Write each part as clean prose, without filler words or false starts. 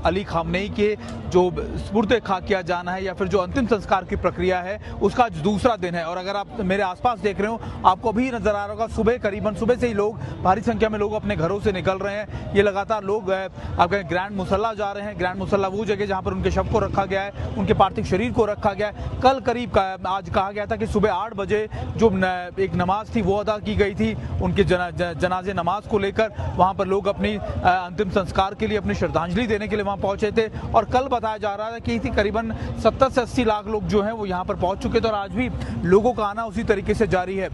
Ali Khamenei के जो सुपुर्द खा किया जाना है या फिर जो अंतिम संस्कार की प्रक्रिया है उसका आज दूसरा दिन है। और अगर आप मेरे आसपास देख रहे हो, आपको भी नजर आ रहा होगा, करीबन सुबह से ही लोग, भारी संख्या में लोग अपने घरों से निकल रहे हैं। ये लगातार लोग आपके ग्रैंड मुसल्ला जा रहे हैं। ग्रैंड मुसल्ला वो जगह जहाँ पर उनके शव को रखा गया है, उनके पार्थिव शरीर को रखा गया है। कल करीब आज कहा गया था कि सुबह 8 बजे जो एक नमाज थी वो अदा की गई थी उनके जनाजे नमाज को लेकर। वहाँ पर लोग अपनी अंतिम संस्कार के लिए, अपनी श्रद्धांजलि देने के लिए वहाँ पहुंचे थे। और कल बताया जा रहा था कि करीबन 70 से 80 लाख लोग जो हैं वो यहाँ पर पहुंच चुके थे और आज भी लोगों का आना उसी तरीके से जारी है।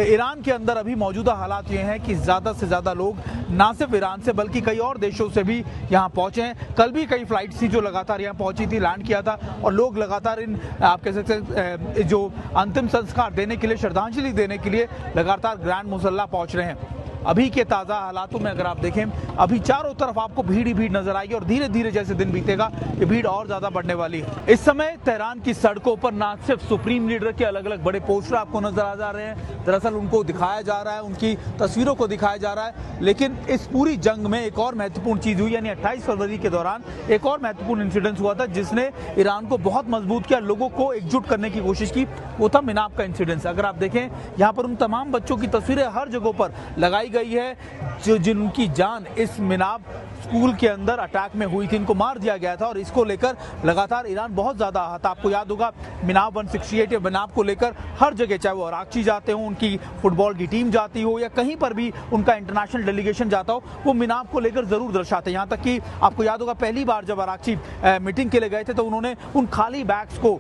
ईरान के अंदर अभी मौजूदा हालात ये हैं कि ज़्यादा से ज़्यादा लोग ना सिर्फ ईरान से बल्कि कई और देशों से भी यहाँ पहुँचे हैं। कल भी कई फ्लाइट्स थी जो लगातार यहाँ पहुँची थी, लैंड किया था और लोग लगातार इन आप कह सकते हैं जो अंतिम संस्कार देने के लिए, श्रद्धांजलि देने के लिए लगातार ग्रैंड मुसल्ला पहुँच रहे हैं। अभी के ताज़ा हालातों में अगर आप देखें, अभी चारों तरफ आपको भीड़ ही भीड़ नजर आएगी और धीरे धीरे जैसे दिन बीतेगा ये भीड़ और ज्यादा बढ़ने वाली है। इस समय तेहरान की सड़कों पर ना सिर्फ सुप्रीम लीडर के अलग अलग बड़े पोस्टर आपको नजर आ जा रहे हैं, दरअसल उनको दिखाया जा रहा है, उनकी तस्वीरों को दिखाया जा रहा है। लेकिन इस पूरी जंग में एक और महत्वपूर्ण चीज हुई, यानी 28 फरवरी के दौरान एक और महत्वपूर्ण इंसिडेंस हुआ था जिसने ईरान को बहुत मजबूत किया, लोगों को एकजुट करने की कोशिश की। वो था मिनाब का इंसिडेंस। अगर आप देखें यहाँ पर उन तमाम बच्चों की तस्वीरें हर जगह पर लगाई गई है जिनकी जान इस मिनाब स्कूल के अंदर अटैक में हुई थी, इनको मार दिया गया था। और इसको लेकर लगातार ईरान बहुत ज्यादा आहत। आपको याद होगा मिनाब 168 या मिनाब को लेकर हर जगह, चाहे वो अराकची जाते हो, उनकी फुटबॉल की टीम जाती हो या कहीं पर भी उनका इंटरनेशनल डेलीगेशन जाता हो, वो मिनाब को लेकर जरूर दर्शाते हैं। यहाँ तक कि आपको याद होगा पहली बार जब अराकची मीटिंग के लिए गए थे तो उन्होंने उन खाली बैग्स को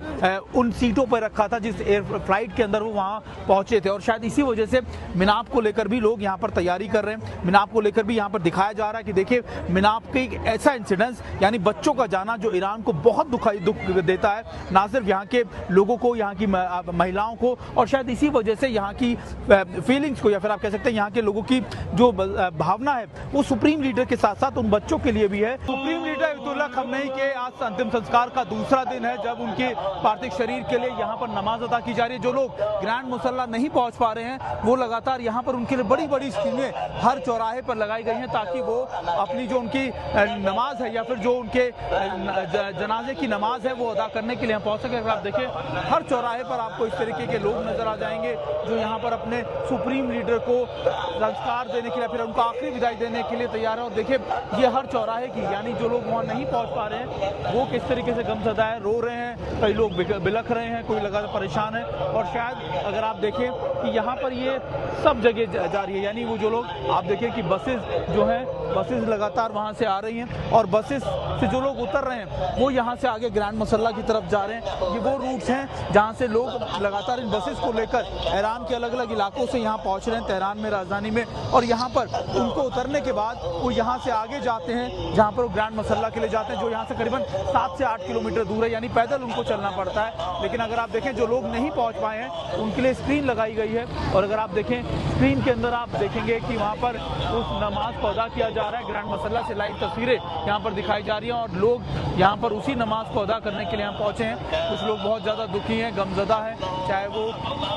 उन सीटों पर रखा था जिस एयर फ्लाइट के अंदर वो वहाँ पहुंचे थे। और शायद इसी वजह से मिनाब को लेकर भी लोग यहाँ पर तैयारी कर रहे हैं। मिनाब को लेकर भी यहाँ पर दिखाया जा रहा है कि देखिए मिनाब के एक ऐसा इंसिडेंस, यानी बच्चों का जाना जो ईरान को बहुत दुख देता है, ना सिर्फ यहाँ के लोगों को, यहाँ की महिलाओं को, और शायद इसी वजह से यहाँ की फीलिंग्स को या फिर आप कह सकते हैं यहाँ के लोगों की जो भावना है वो सुप्रीम लीडर के साथ साथ उन बच्चों के लिए भी है। सुप्रीम लीडर अयतुल्लाह खamenei के आज अंतिम संस्कार का दूसरा दिन है जब उनके पार्थिव शरीर के लिए यहाँ पर नमाज अदा की जा रही है। जो लोग ग्रैंड मुसल्ला नहीं पहुंच पा रहे हैं वो लगातार यहाँ पर उनके लिए बड़ी बड़ी स्क्रीनें हर चौराहे पर लगाई गई हैं ताकि वो अपनी जो उनकी नमाज है या फिर जो उनके जनाजे की नमाज है वो अदा करने के लिए पहुंच सके। अगर आप देखें हर चौराहे पर आपको इस तरीके के लोग नजर आ जाएंगे जो यहाँ पर अपने सुप्रीम लीडर को संस्कार देने के लिए, फिर उनको आखिरी विदाई देने के लिए तैयार है। और देखिए ये हर चौराहे की, यानी जो लोग वहाँ नहीं पहुँच पा रहे हैं वो किस तरीके से गमज़दा है, रो रहे हैं, कई लोग बिलख रहे हैं, कोई लगातार परेशान है। और शायद अगर आप देखें कि यहाँ पर ये सब जगह जारी है, यानी वो जो लोग आप देखें कि बसेस जो हैं, बसेस लगातार वहाँ से आ रही हैं और बसेस से जो लोग उतर रहे हैं वो यहाँ से आगे ग्रैंड मुसल्ला की तरफ जा रहे हैं। ये वो रूट्स हैं जहाँ से लोग लगातार इन बसेस को लेकर ईरान के अलग अलग इलाकों से यहाँ पहुँच रहे हैं, तेहरान में, राजधानी में। और यहाँ पर उनको उतरने के बाद वो यहाँ से आगे जाते हैं जहाँ पर वो ग्रैंड मुसल्ला के लिए जाते हैं, जो यहाँ से करीबन 7 से 8 किलोमीटर दूर है, यानी पैदल उनको चलना पड़ता है। लेकिन अगर आप देखें जो लोग नहीं पहुँच पाए हैं उनके लिए स्क्रीन लगाई गई है और अगर आप देखें स्क्रीन के अंदर आप देखेंगे कि वहाँ पर उस नमाज को अदा किया जा रहा है। ग्रैंड मुसल्ला से लाइव तस्वीरें यहाँ पर दिखाई जा रही हैं और लोग यहाँ पर उसी नमाज को अदा करने के लिए यहाँ पहुँचे हैं। कुछ लोग बहुत ज़्यादा दुखी हैं, गमज़दा है, चाहे वो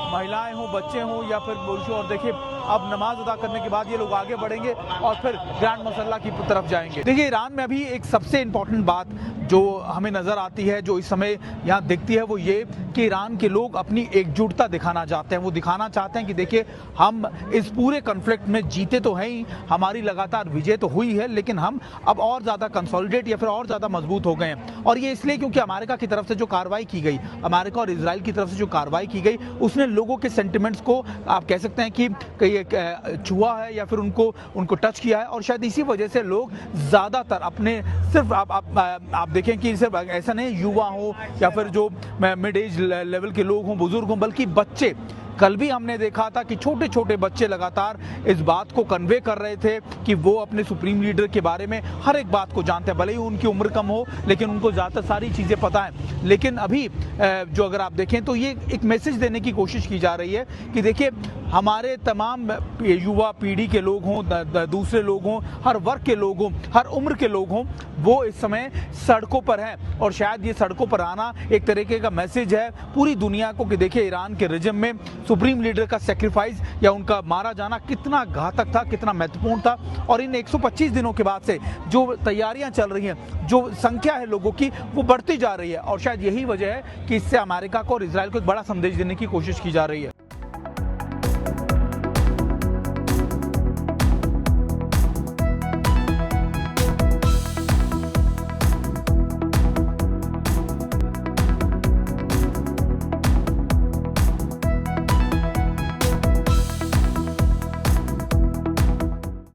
महिलाएं हों, बच्चे हों या फिर पुरुष। और देखिए अब नमाज अदा करने के बाद ये लोग आगे बढ़ेंगे और फिर ग्रैंड मुसल्ला की तरफ जाएंगे। देखिए ईरान में अभी एक सबसे इम्पोर्टेंट बात जो हमें नज़र आती है, जो इस समय यहाँ दिखती है, वो ये कि ईरान के लोग अपनी एकजुटता दिखाना चाहते हैं। वो दिखाना चाहते हैं कि देखिए हम इस पूरे कॉन्फ्लिक्ट में जीते तो हैं ही, हमारी लगातार विजय तो हुई है, लेकिन हम अब और ज़्यादा कंसोलिडेट या फिर और ज़्यादा मजबूत हो गए हैं। और ये इसलिए क्योंकि अमेरिका की तरफ से जो कार्रवाई की गई, अमेरिका और इजराइल की तरफ से जो कार्रवाई की गई, उसने लोगों के सेंटिमेंट्स को आप कह सकते हैं कि छुआ है या फिर उनको टच किया है। और शायद इसी वजह से लोग ज़्यादातर अपने सिर्फ आप देखें कि सिर्फ ऐसा नहीं युवा हो या फिर जो मिड एज लेवल के लोग हों, बुजुर्ग हों, बल्कि बच्चे। कल भी हमने देखा था कि छोटे छोटे बच्चे लगातार इस बात को कन्वे कर रहे थे कि वो अपने सुप्रीम लीडर के बारे में हर एक बात को जानते हैं, भले ही उनकी उम्र कम हो लेकिन उनको ज़्यादातर सारी चीज़ें पता है। लेकिन अभी जो अगर आप देखें तो ये एक मैसेज देने की कोशिश की जा रही है कि देखिए हमारे तमाम युवा पीढ़ी के लोग हों, दूसरे लोग हों, हर वर्ग के लोग हों, हर उम्र के लोग हों, वो इस समय सड़कों पर हैं। और शायद ये सड़कों पर आना एक तरीके का मैसेज है पूरी दुनिया को कि देखिए ईरान के रिजिम में सुप्रीम लीडर का सेक्रीफाइस या उनका मारा जाना कितना घातक था, कितना महत्वपूर्ण था। और इन 125 दिनों के बाद से जो तैयारियां चल रही हैं, जो संख्या है लोगों की, वो बढ़ती जा रही है। और शायद यही वजह है कि इससे अमेरिका को और इजरायल को एक बड़ा संदेश देने की कोशिश की जा रही है।